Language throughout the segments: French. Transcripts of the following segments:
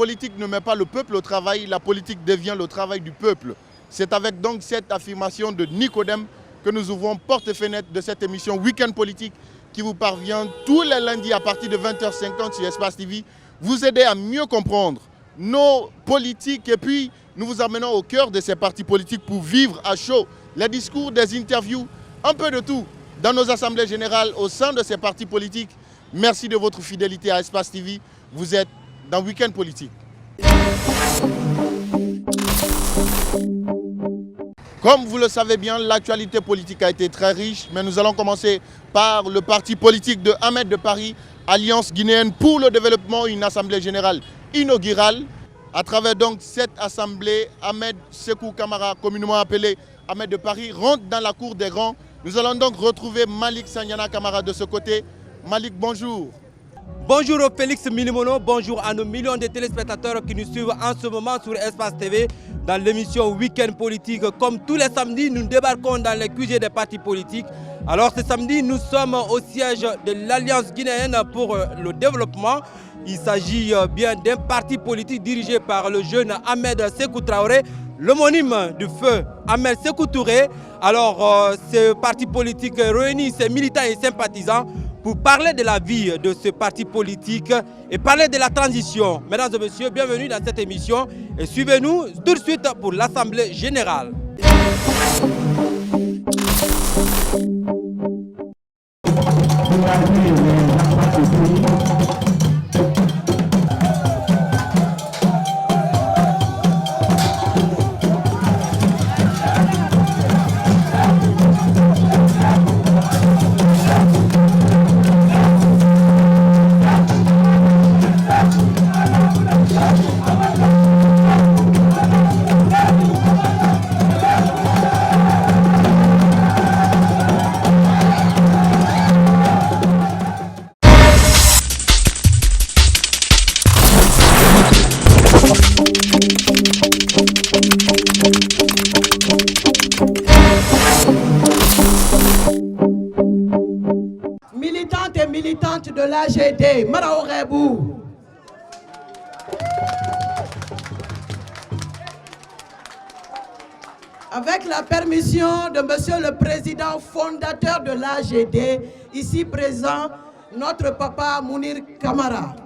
politique ne met pas le peuple au travail, la politique devient le travail du peuple. C'est avec donc cette affirmation de Nicodème que nous ouvrons porte et fenêtre de cette émission Week-end Politique qui vous parvient tous les lundis à partir de 20h50 sur Espace TV, vous aider à mieux comprendre nos politiques et puis nous vous amenons au cœur de ces partis politiques pour vivre à chaud les discours, des interviews, un peu de tout dans nos assemblées générales au sein de ces partis politiques. Merci de votre fidélité à Espace TV. Vous êtes dans Week-end Politique. Comme vous le savez bien, l'actualité politique a été très riche, mais nous allons commencer par le parti politique de Ahmed de Paris, Alliance guinéenne pour le développement, une assemblée générale inaugurale. À travers donc cette assemblée, Ahmed Sékou Camara, communément appelé Ahmed de Paris, rentre dans la cour des grands. Nous allons donc retrouver Malik Sanyana Camara de ce côté. Malik, bonjour. Bonjour Félix Milimono, bonjour à nos millions de téléspectateurs qui nous suivent en ce moment sur Espace TV dans l'émission Week-end Politique. Comme tous les samedis, nous débarquons dans les QG des partis politiques. Alors ce samedi, nous sommes au siège de l'Alliance guinéenne pour le développement. Il s'agit bien d'un parti politique dirigé par le jeune Ahmed Sékou Traoré, l'homonyme du feu Ahmed Sékou Touré. Alors ce parti politique réunit ses militants et sympathisants pour parler de la vie de ce parti politique et parler de la transition. Mesdames et messieurs, bienvenue dans cette émission et suivez-nous tout de suite pour l'Assemblée générale. Militantes et militantes de l'AGD, Marao Rebou. Avec la permission de Monsieur le Président fondateur de l'AGD, ici présent, notre papa Mounir Camara.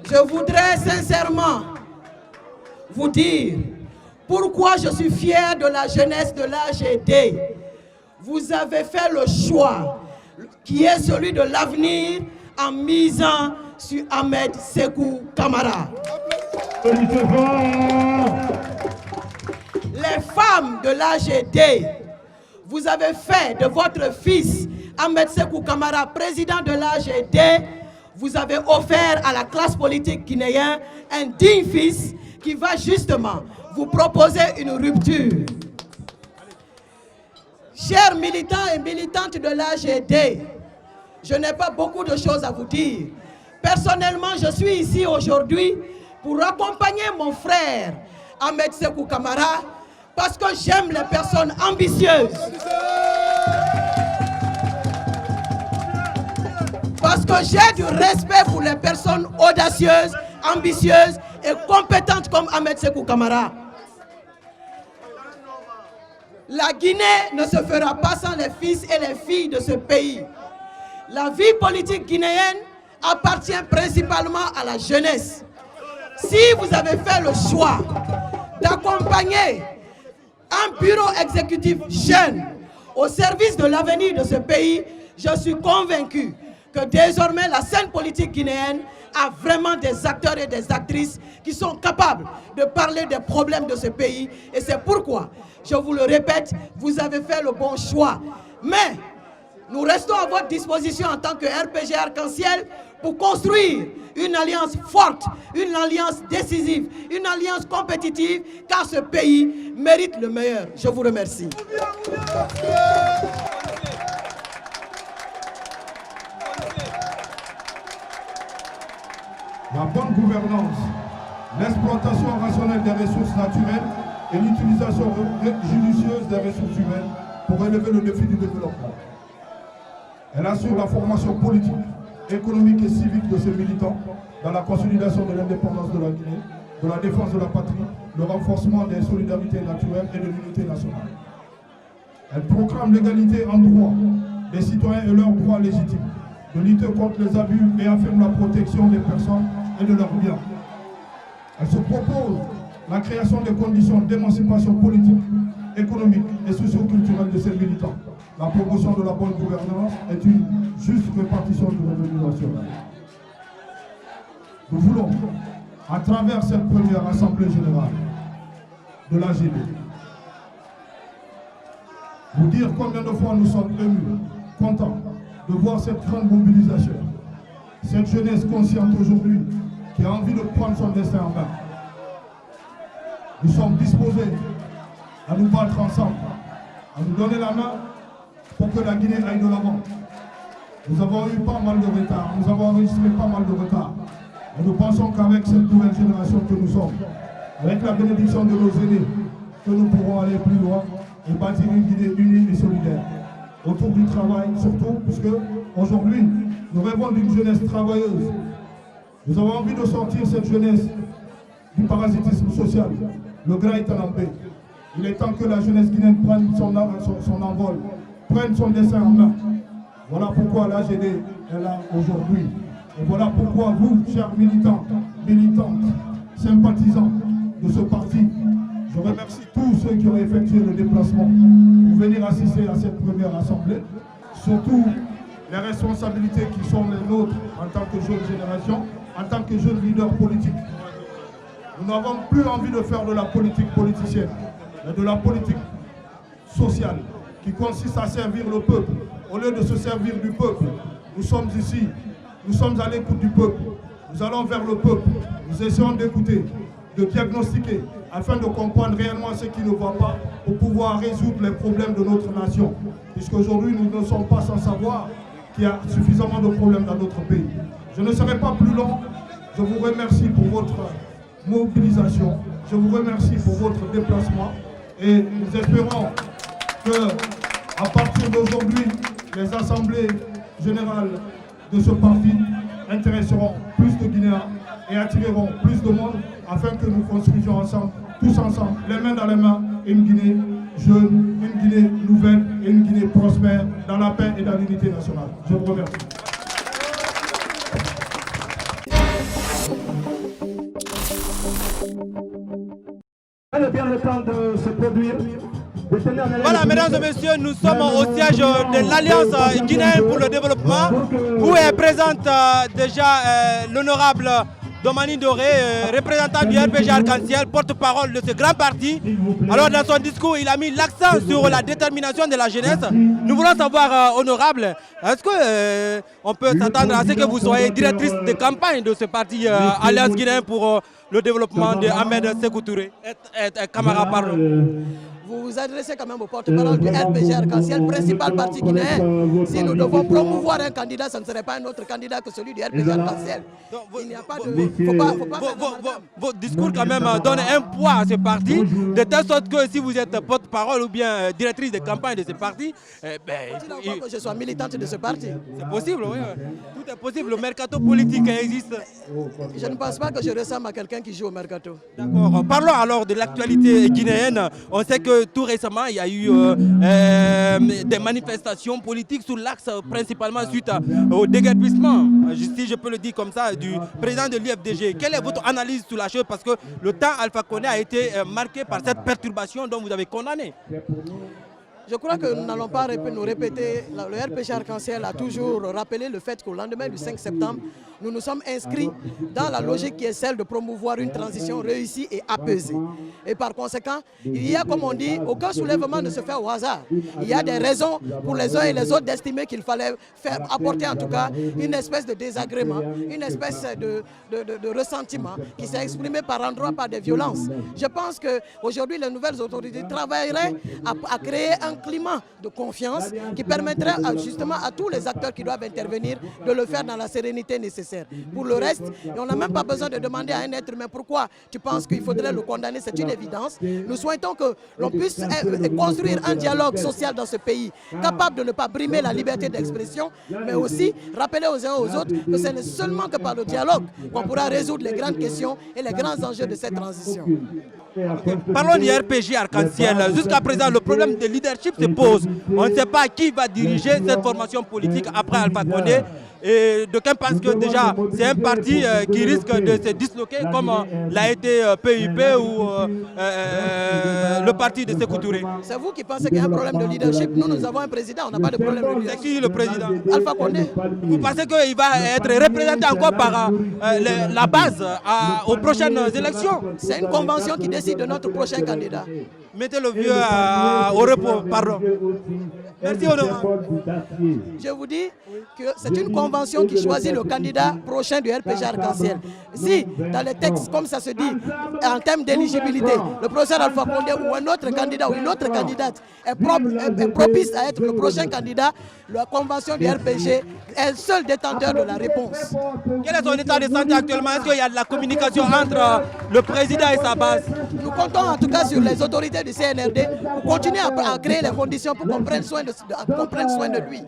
Je voudrais sincèrement vous dire pourquoi je suis fier de la jeunesse de l'AGD. Vous avez fait le choix qui est celui de l'avenir en misant sur Ahmed Sékou Camara. Les femmes de l'AGD, vous avez fait de votre fils Ahmed Sékou Camara, président de l'AGD, vous avez offert à la classe politique guinéenne un digne fils qui va justement vous proposer une rupture. Chers militants et militantes de l'AGD, je n'ai pas beaucoup de choses à vous dire. Personnellement, je suis ici aujourd'hui pour accompagner mon frère Ahmed Sékou Camara parce que j'aime les personnes ambitieuses. Parce que j'ai du respect pour les personnes audacieuses, ambitieuses et compétentes comme Ahmed Sékou Camara. La Guinée ne se fera pas sans les fils et les filles de ce pays. La vie politique guinéenne appartient principalement à la jeunesse. Si vous avez fait le choix d'accompagner un bureau exécutif jeune au service de l'avenir de ce pays, je suis convaincu que désormais la scène politique guinéenne a vraiment des acteurs et des actrices qui sont capables de parler des problèmes de ce pays. Et c'est pourquoi, je vous le répète, vous avez fait le bon choix. Mais nous restons à votre disposition en tant que RPG Arc-en-Ciel pour construire une alliance forte, une alliance décisive, une alliance compétitive, car ce pays mérite le meilleur. Je vous remercie. La bonne gouvernance, l'exploitation rationnelle des ressources naturelles et l'utilisation judicieuse des ressources humaines pour relever le défi du développement. Elle assure la formation politique, économique et civique de ses militants dans la consolidation de l'indépendance de la Guinée, de la défense de la patrie, le renforcement des solidarités naturelles et de l'unité nationale. Elle proclame l'égalité en droit des citoyens et leurs droits légitimes, de lutter contre les abus et affirme la protection des personnes et de leurs biens. Elle se propose la création des conditions d'émancipation politique, économique et socio-culturelle de ses militants. La promotion de la bonne gouvernance est une juste répartition du revenu national. Nous voulons, à travers cette première Assemblée générale de l'AGD, vous dire combien de fois nous sommes émus, contents de voir cette grande mobilisation, cette jeunesse consciente aujourd'hui qui a envie de prendre son destin en main. Nous sommes disposés à nous battre ensemble, à nous donner la main pour que la Guinée aille de l'avant. Nous avons eu pas mal de retard, nous avons enregistré pas mal de retard. Et nous pensons qu'avec cette nouvelle génération que nous sommes, avec la bénédiction de nos aînés, que nous pourrons aller plus loin et bâtir une Guinée unie et solidaire. Autour du travail surtout, puisque aujourd'hui, nous rêvons d'une jeunesse travailleuse. Nous avons envie de sortir cette jeunesse du parasitisme social. Le gras est en paix. Il est temps que la jeunesse guinéenne prenne son envol, prenne son destin en main. Voilà pourquoi l'AGD est là aujourd'hui. Et voilà pourquoi vous, chers militants, militantes, sympathisants de ce parti, je remercie tous ceux qui ont effectué le déplacement pour venir assister à cette première assemblée. Surtout les responsabilités qui sont les nôtres en tant que jeune génération, en tant que jeune leader politique. Nous n'avons plus envie de faire de la politique politicienne, mais de la politique sociale qui consiste à servir le peuple. Au lieu de se servir du peuple, nous sommes ici, nous sommes à l'écoute du peuple. Nous allons vers le peuple, nous essayons d'écouter, de diagnostiquer, afin de comprendre réellement ce qui ne va pas pour pouvoir résoudre les problèmes de notre nation. Puisqu'aujourd'hui, nous ne sommes pas sans savoir qu'il y a suffisamment de problèmes dans notre pays. Je ne serai pas plus long. Je vous remercie pour votre mobilisation. Je vous remercie pour votre déplacement. Et nous espérons que, à partir d'aujourd'hui, les assemblées générales de ce parti intéresseront plus de Guinéens et attireront plus de monde afin que nous construisions ensemble, tous ensemble, les mains dans les mains, une Guinée jeune, une Guinée nouvelle et une Guinée prospère dans la paix et dans l'unité nationale. Je vous remercie. Bien le temps de se produire. Voilà, mesdames et messieurs, nous sommes au siège de l'Alliance guinéenne pour le développement, où est présente déjà l'honorable Domani Doré, représentant du RPG Arc-en-Ciel, porte-parole de ce grand parti. Alors dans son discours, il a mis l'accent sur la détermination de la jeunesse. Nous voulons savoir, honorable, est-ce qu'on peut s'attendre à ce que vous soyez directrice de campagne de ce parti Alliance guinéenne pour le développement de Ahmed Sékou Touré et camarade pardon. Vous vous adressez quand même au porte-parole du RPG Arc-en-Ciel, principal parti guinéen. Si nous devons promouvoir un candidat, ce ne serait pas un autre candidat que celui du RPG Arc-en-Ciel. Il n'y a pas de... Votre discours quand même donne un poids à ce parti, de telle sorte que si vous êtes porte-parole ou bien directrice de campagne de ce parti, il faut que je sois militante de ce parti. C'est possible, oui. Tout est possible. Le mercato politique existe. Je ne pense pas que je ressemble à quelqu'un qui joue au mercato. D'accord. Parlons alors de l'actualité guinéenne. On sait que tout récemment, il y a eu des manifestations politiques sur l'axe, principalement suite au déguerpissement, si je peux le dire comme ça, du président de l'UFDG. Quelle est votre analyse sur la chose? Parce que le temps Alpha Condé a été marqué par cette perturbation dont vous avez condamné. Je crois que nous n'allons pas nous répéter. Le RPG Arc-en-Ciel a toujours rappelé le fait qu'au lendemain du 5 septembre, nous nous sommes inscrits dans la logique qui est celle de promouvoir une transition réussie et apaisée. Et par conséquent, il y a, comme on dit, aucun soulèvement ne se fait au hasard. Il y a des raisons pour les uns et les autres d'estimer qu'il fallait apporter en tout cas une espèce de désagrément, une espèce de ressentiment qui s'est exprimé par endroits par des violences. Je pense qu'aujourd'hui, les nouvelles autorités travailleraient à créer un climat de confiance qui permettrait justement à tous les acteurs qui doivent intervenir de le faire dans la sérénité nécessaire. nécessaire. Pour le reste, et on n'a même pas besoin de demander à un être humain pourquoi tu penses qu'il faudrait le condamner, c'est une évidence. Nous souhaitons que l'on puisse construire un dialogue social dans ce pays, capable de ne pas brimer la liberté d'expression, mais aussi rappeler aux uns et aux autres que ce n'est seulement que par le dialogue qu'on pourra résoudre les grandes questions et les grands enjeux de cette transition. Parlons du RPG Arc-en-Ciel. Jusqu'à présent, le problème de leadership se pose. On ne sait pas qui va diriger cette formation politique après Alpha Condé. Et d'aucuns pensent que déjà c'est un parti qui risque de se disloquer comme l'a été PUP ou le parti de Sékou Touré. C'est vous qui pensez qu'il y a un problème de leadership. Nous avons un président, on n'a pas de problème de leadership. C'est qui le président? Alpha Condé. Vous pensez qu'il va être représenté encore par la base aux prochaines élections? C'est une convention qui décide de notre prochain candidat. Mettez le vieux au repos, pardon. Merci honorable. Je vous dis que c'est une convention qui choisit le candidat prochain du RPG Arc-en-Ciel. Si, dans les textes, comme ça se dit, en termes d'éligibilité, le professeur Alpha Condé ou un autre candidat ou une autre candidate est propice à être le prochain candidat, la convention du RPG est le seul détenteur de la réponse. Quel est son état de santé actuellement? Est-ce qu'il y a de la communication entre le président et sa base? Nous comptons en tout cas sur les autorités du CNRD pour continuer à créer les conditions pour qu'on prenne soin de lui.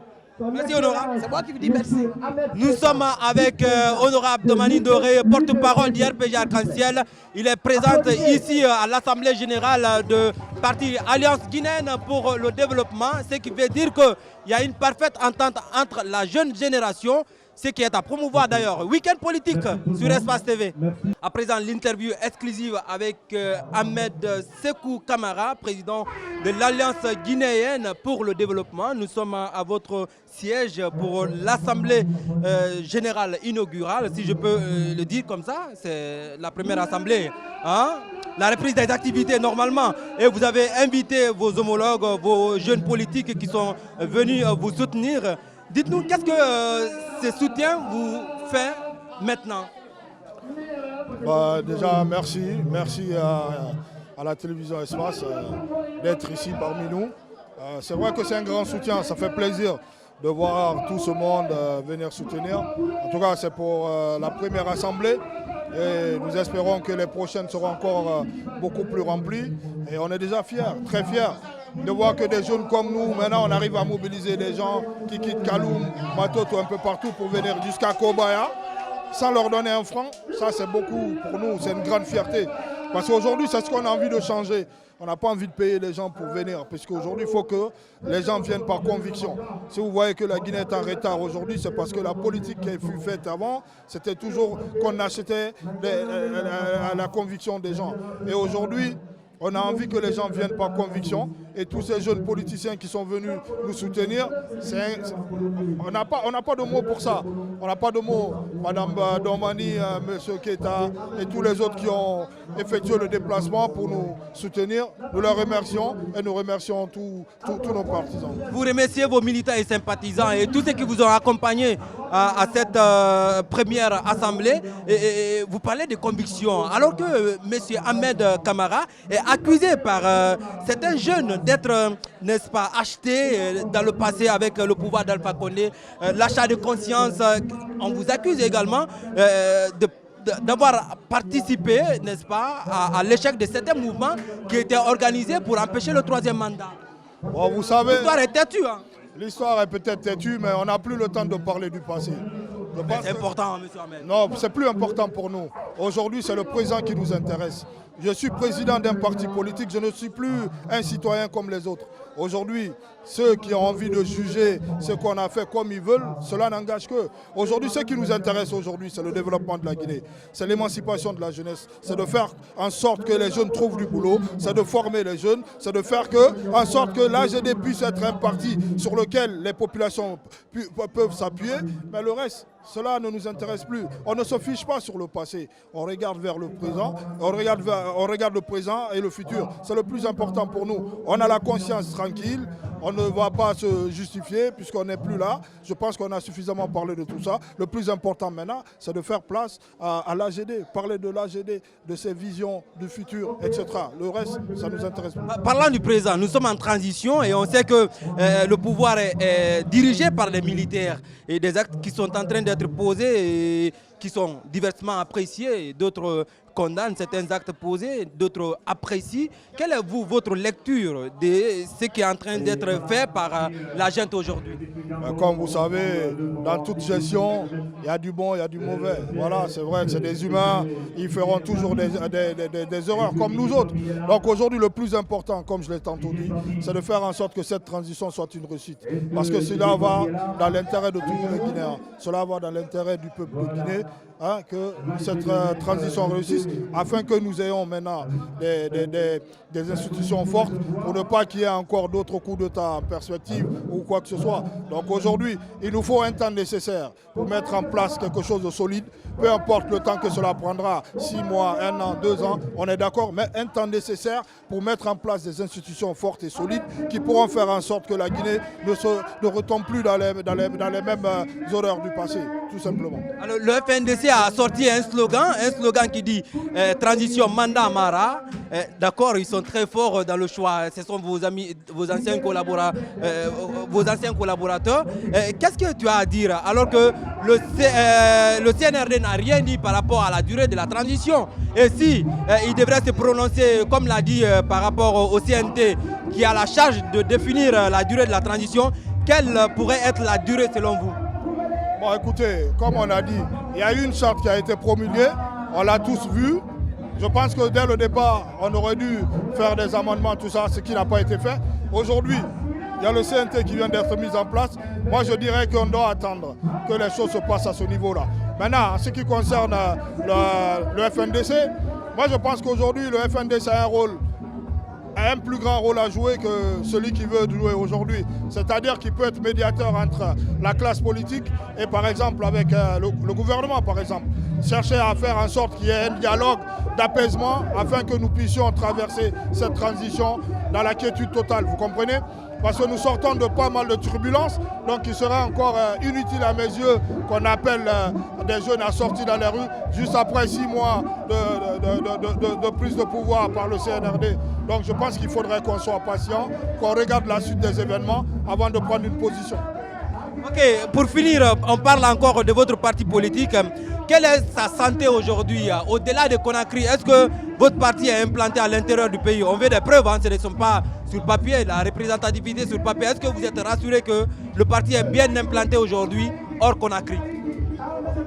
Merci honorable. C'est moi qui vous dis merci. Nous sommes avec honorable Domani Doré, porte-parole du RPG Arc-en-Ciel. Il est présent ici à l'Assemblée générale de parti Alliance guinéenne pour le développement, ce qui veut dire qu'il y a une parfaite entente entre la jeune génération, ce qui est à promouvoir d'ailleurs. Week-end politique sur Espace TV. À présent, l'interview exclusive avec Ahmed Sékou Camara, président de l'Alliance guinéenne pour le développement. Nous sommes à votre siège pour l'Assemblée générale inaugurale, si je peux le dire comme ça. C'est la première assemblée, hein? La reprise des activités normalement. Et vous avez invité vos homologues, vos jeunes politiques qui sont venus vous soutenir. Dites-nous, qu'est-ce que ce soutien vous fait maintenant? Déjà, merci à la télévision Espace d'être ici parmi nous. C'est vrai que c'est un grand soutien, ça fait plaisir de voir tout ce monde venir soutenir. En tout cas, c'est pour la première assemblée et nous espérons que les prochaines seront encore beaucoup plus remplies. Et on est déjà fiers, très fiers de voir que des jeunes comme nous, maintenant on arrive à mobiliser des gens qui quittent Kaloum, Matoto, un peu partout pour venir jusqu'à Kobaya sans leur donner un franc. Ça c'est beaucoup pour nous, c'est une grande fierté. Parce qu'aujourd'hui c'est ce qu'on a envie de changer. On n'a pas envie de payer les gens pour venir, puisqu'aujourd'hui il faut que les gens viennent par conviction. Si vous voyez que la Guinée est en retard aujourd'hui, c'est parce que la politique qui fut faite avant, c'était toujours qu'on achetait à la conviction des gens. Et aujourd'hui, on a envie que les gens viennent par conviction et tous ces jeunes politiciens qui sont venus nous soutenir, on n'a pas de mots pour ça. On n'a pas de mots. Madame Domani, Monsieur Keita et tous les autres qui ont effectué le déplacement pour nous soutenir, nous leur remercions et nous remercions tous nos partisans. Vous remerciez vos militants et sympathisants et tous ceux qui vous ont accompagné à cette première assemblée. Et vous parlez de conviction, alors que M. Ahmed Camara est accusé par certains jeunes d'être, n'est-ce pas, achetés dans le passé avec le pouvoir d'Alpha Condé. L'achat de conscience, on vous accuse également d'avoir participé, n'est-ce pas, à l'échec de certains mouvements qui étaient organisés pour empêcher le troisième mandat. Bon, vous savez, l'histoire est têtue. Hein? L'histoire est peut-être têtue, mais on n'a plus le temps de parler du passé. C'est important, M. Ahmed. Non, c'est plus important pour nous. Aujourd'hui, c'est le présent qui nous intéresse. Je suis président d'un parti politique, je ne suis plus un citoyen comme les autres. Aujourd'hui, ceux qui ont envie de juger ce qu'on a fait comme ils veulent, cela n'engage qu'eux. Aujourd'hui, ce qui nous intéresse aujourd'hui, c'est le développement de la Guinée. C'est l'émancipation de la jeunesse. C'est de faire en sorte que les jeunes trouvent du boulot. C'est de former les jeunes. C'est de faire en sorte que l'AGD puisse être un parti sur lequel les populations peuvent s'appuyer. Mais le reste, cela ne nous intéresse plus. On ne se fiche pas sur le passé. On regarde vers le présent. On regarde le présent et le futur. C'est le plus important pour nous. On a la conscience tranquille. on ne va pas se justifier puisqu'on n'est plus là. Je pense qu'on a suffisamment parlé de tout ça. Le plus important maintenant, c'est de faire place à l'AGD, parler de l'AGD, de ses visions du futur, etc. Le reste, ça nous intéresse pas. Parlant du présent, nous sommes en transition et on sait que le pouvoir est dirigé par les militaires et des actes qui sont en train d'être posés et qui sont diversement appréciés, d'autres condamnent certains actes posés, d'autres apprécient. Quelle est votre lecture de ce qui est en train d'être fait par la junte aujourd'hui? Comme vous savez, dans toute gestion, il y a du bon, il y a du mauvais. Voilà, c'est vrai que c'est des humains, ils feront toujours des erreurs comme nous autres. Donc aujourd'hui, le plus important, comme je l'ai tantôt dit, c'est de faire en sorte que cette transition soit une réussite. Parce que cela va dans l'intérêt de tous les Guinéens. Cela va dans l'intérêt du peuple de Guinée. Que cette transition réussisse afin que nous ayons maintenant des institutions fortes pour ne pas qu'il y ait encore d'autres coups d'État en perspective ou quoi que ce soit. Donc aujourd'hui, il nous faut un temps nécessaire pour mettre en place quelque chose de solide, peu importe le temps que cela prendra, 6 mois, 1 an, 2 ans, on est d'accord, mais un temps nécessaire pour mettre en place des institutions fortes et solides qui pourront faire en sorte que la Guinée ne retombe plus dans les mêmes horreurs du passé, tout simplement. Alors, le FNDC a sorti un slogan qui dit transition mandat Mara. D'accord, ils sont très forts dans le choix. Ce sont vos amis, vos anciens collaborateurs. Qu'est-ce que tu as à dire alors que le CNRD n'a rien dit par rapport à la durée de la transition? Et si il devrait se prononcer, comme l'a dit par rapport au CNT, qui a la charge de définir la durée de la transition, quelle pourrait être la durée selon vous? Bon, écoutez, comme on a dit, il y a eu une charte qui a été promulguée, on l'a tous vu. Je pense que dès le départ, on aurait dû faire des amendements, tout ça, ce qui n'a pas été fait. Aujourd'hui, il y a le CNT qui vient d'être mis en place. Moi, je dirais qu'on doit attendre que les choses se passent à ce niveau-là. Maintenant, en ce qui concerne le FNDC, moi, je pense qu'aujourd'hui, le FNDC a un plus grand rôle à jouer que celui qui veut jouer aujourd'hui. C'est-à-dire qu'il peut être médiateur entre la classe politique et par exemple avec le gouvernement, par exemple. Chercher à faire en sorte qu'il y ait un dialogue d'apaisement afin que nous puissions traverser cette transition dans la quiétude totale, vous comprenez? Parce que nous sortons de pas mal de turbulences, donc il serait encore inutile à mes yeux qu'on appelle des jeunes à sortir dans les rues juste après 6 mois de prise de pouvoir par le CNRD. Donc je pense qu'il faudrait qu'on soit patient, qu'on regarde la suite des événements avant de prendre une position. Ok, pour finir, on parle encore de votre parti politique. Quelle est sa santé aujourd'hui? Au-delà de Conakry, est-ce que votre parti est implanté à l'intérieur du pays? On veut des preuves, ce ne sont pas sur papier, la représentativité sur papier. Est-ce que vous êtes rassuré que le parti est bien implanté aujourd'hui hors Conakry?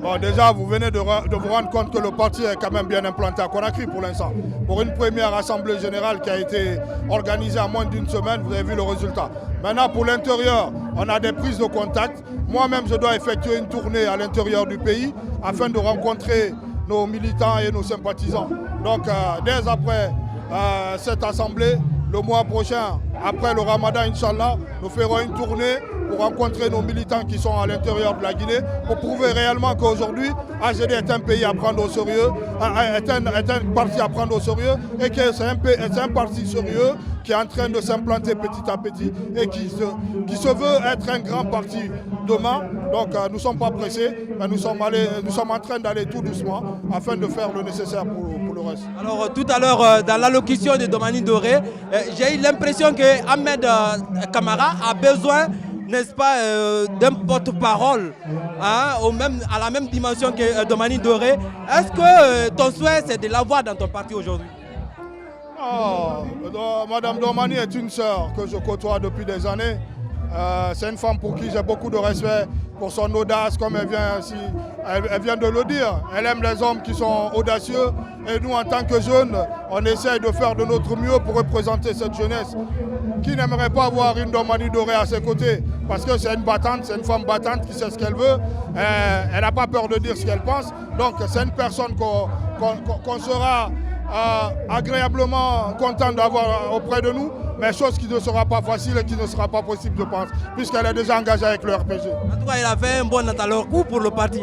Bon, déjà, vous venez de vous rendre compte que le parti est quand même bien implanté à Conakry pour l'instant. Pour une première assemblée générale qui a été organisée en moins d'une semaine, vous avez vu le résultat. Maintenant, pour l'intérieur, on a des prises de contact. Moi-même, je dois effectuer une tournée à l'intérieur du pays afin de rencontrer nos militants et nos sympathisants. Donc, dès après cette assemblée, le mois prochain, après le Ramadan, Inch'Allah, nous ferons une tournée pour rencontrer nos militants qui sont à l'intérieur de la Guinée, pour prouver réellement qu'aujourd'hui, AGD est un pays à prendre au sérieux, est un parti à prendre au sérieux, et que c'est un parti sérieux qui est en train de s'implanter petit à petit et qui se veut être un grand parti demain. Donc nous ne sommes pas pressés, mais nous sommes en train d'aller tout doucement afin de faire le nécessaire pour le reste. Alors tout à l'heure, dans l'allocution de Domani Doré, j'ai eu l'impression que Ahmed Camara a besoin, n'est-ce pas, d'un porte-parole à la même dimension que Domani Doré. Est-ce que ton souhait, c'est de l'avoir dans ton parti aujourd'hui? Madame Domani est une sœur que je côtoie depuis des années. C'est une femme pour qui j'ai beaucoup de respect, pour son audace, comme elle vient de le dire. Elle aime les hommes qui sont audacieux. Et nous, en tant que jeunes, on essaye de faire de notre mieux pour représenter cette jeunesse. Qui n'aimerait pas avoir une Domani Doré à ses côtés? Parce que c'est une battante, c'est une femme battante qui sait ce qu'elle veut. Elle n'a pas peur de dire ce qu'elle pense. Donc c'est une personne qu'on sera agréablement content d'avoir auprès de nous. Mais chose qui ne sera pas facile et qui ne sera pas possible, je pense, puisqu'elle est déjà engagée avec le RPG. En tout cas, il a fait un bon coup pour le parti.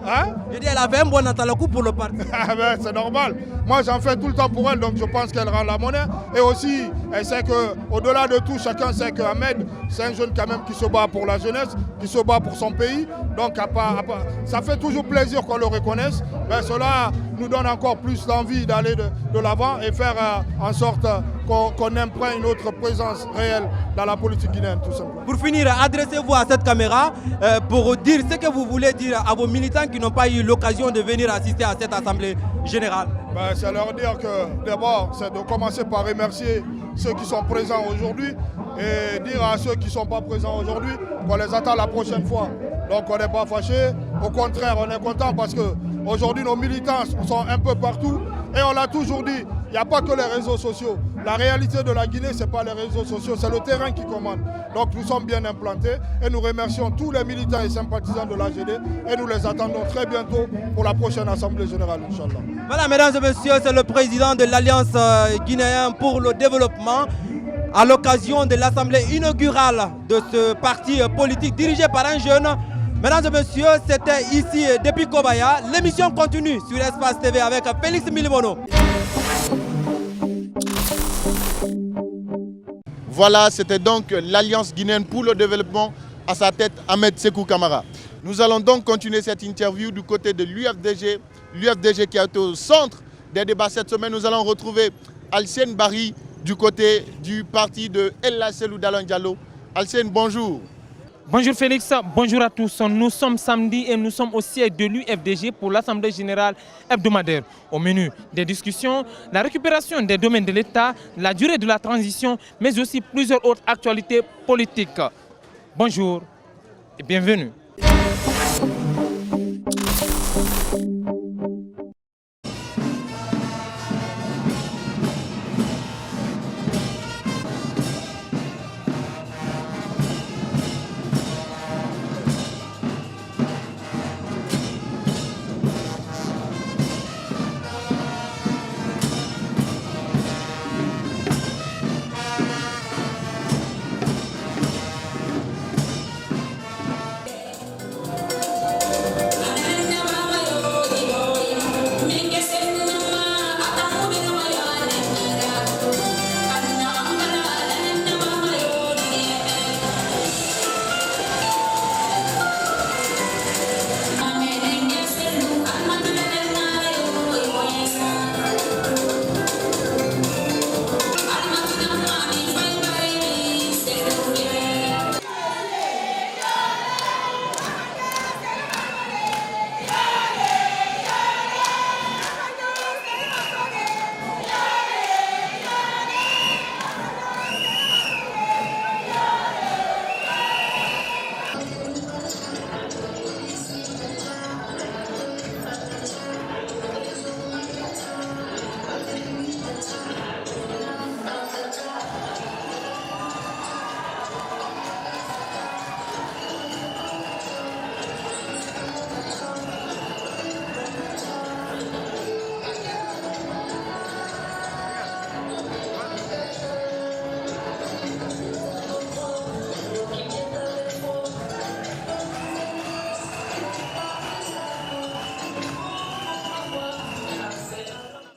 Hein? Je dis, elle a fait un bon atalakou pour le parti. C'est normal. Moi, j'en fais tout le temps pour elle, donc je pense qu'elle rend la monnaie. Et aussi, elle sait qu'au-delà de tout, chacun sait qu'Ahmed, c'est un jeune quand même qui se bat pour la jeunesse, qui se bat pour son pays. Donc, ça fait toujours plaisir qu'on le reconnaisse. Mais cela nous donne encore plus d'envie d'aller de l'avant et faire en sorte qu'on imprègne notre présence réelle dans la politique guinéenne, tout simplement. Pour finir, adressez-vous à cette caméra pour dire ce que vous voulez dire à vos militants qui n'ont pas eu l'occasion de venir assister à cette assemblée générale. C'est leur dire que d'abord, c'est de commencer par remercier ceux qui sont présents aujourd'hui et dire à ceux qui ne sont pas présents aujourd'hui qu'on les attend la prochaine fois. Donc on n'est pas fâchés, au contraire on est content parce qu'aujourd'hui nos militants sont un peu partout et on l'a toujours dit, il n'y a pas que les réseaux sociaux. La réalité de la Guinée, ce n'est pas les réseaux sociaux, c'est le terrain qui commande. Donc nous sommes bien implantés et nous remercions tous les militants et sympathisants de l'AGD et nous les attendons très bientôt pour la prochaine Assemblée Générale, Inch'Allah. Voilà, mesdames et messieurs, c'est le président de l'Alliance guinéenne pour le développement à l'occasion de l'Assemblée inaugurale de ce parti politique dirigé par un jeune. Mesdames et messieurs, c'était ici depuis Kobaya. L'émission continue sur Espace TV avec Félix Milimono. Voilà, c'était donc l'Alliance guinéenne pour le développement, à sa tête Ahmed Sékou Camara. Nous allons donc continuer cette interview du côté de l'UFDG. L'UFDG qui a été au centre des débats cette semaine. Nous allons retrouver Alcène Barry du côté du parti de Ella Selou Dalen Diallo. Alcène, bonjour. Bonjour Félix, bonjour à tous. Nous sommes samedi et nous sommes au siège de l'UFDG pour l'Assemblée générale hebdomadaire. Au menu des discussions, la récupération des domaines de l'État, la durée de la transition, mais aussi plusieurs autres actualités politiques. Bonjour et bienvenue.